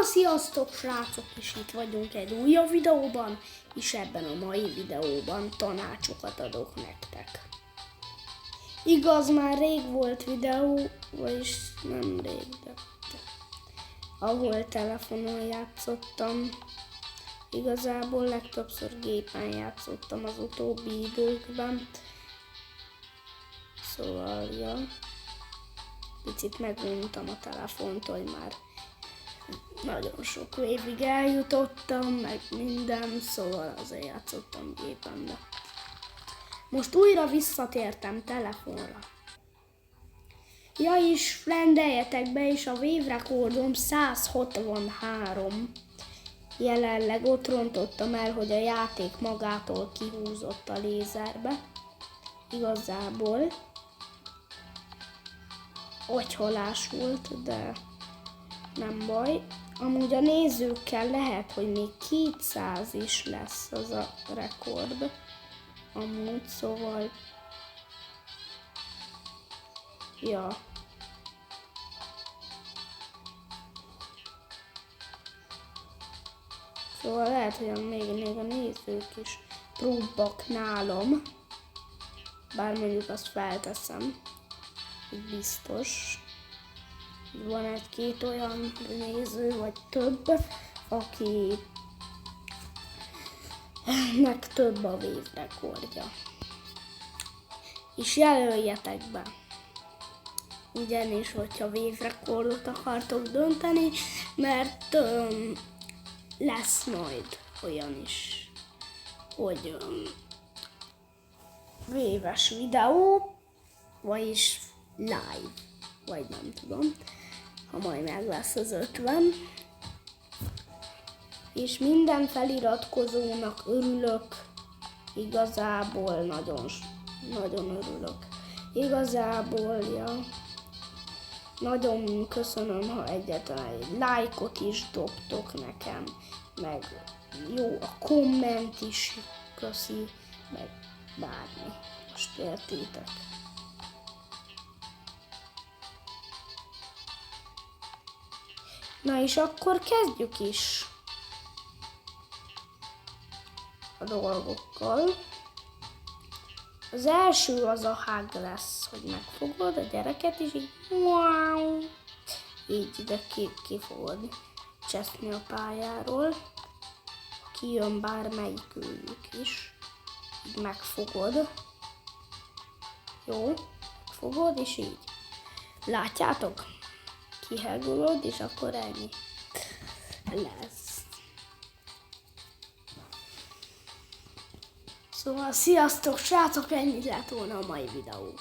Szóval sziasztok srácok, és itt vagyunk egy újabb videóban, és ebben a mai videóban tanácsokat adok nektek. Igaz, már rég volt videó, vagyis nem rég, de ahol telefonon játszottam. Igazából legtöbbször gépen játszottam az utóbbi időkben. Szóval, ja, picit meguntam a telefont, hogy már nagyon sok évig eljutottam, meg minden, szóval azért játszottam gépen, de most újra visszatértem telefonra. Ja, és rendeljetek be, és a végrekordom 163. Jelenleg ott rontottam el, hogy a játék magától kihúzott a lézerbe. Igazából agyhalás volt, de nem baj. Amúgy a nézőkkel lehet, hogy még 200 is lesz az a rekord. Amúgy, szóval ja. Szóval lehet, hogy még a nézők is próbbak nálam. Bár mondjuk azt felteszem, hogy biztos. Van egy-két olyan néző, vagy több, akinek több a végrekordja. És jelöljetek be. Ugyanis, hogyha végrekordot akartok dönteni, mert lesz majd olyan is, hogy véves videó, vagyis live, vagy nem tudom, ha majd meg lesz az 50. És minden feliratkozónak örülök, igazából nagyon örülök. Igazából, ja, nagyon köszönöm, ha egyáltalán egy lájkot is dobtok nekem, meg jó a komment is, köszi, meg bármi, most értitek. Na és akkor kezdjük is a dolgokkal. Az első az a hug lesz, hogy megfogod a gyereket, és így wow, így ide ki fogod cseszni a pályáról. Kijön bármelyikőjük is. Így megfogod. Jó, megfogod, és így. Látjátok? Kihegulod, és akkor ennyi lesz. Szóval sziasztok srácok, ennyi lett volna a mai videó.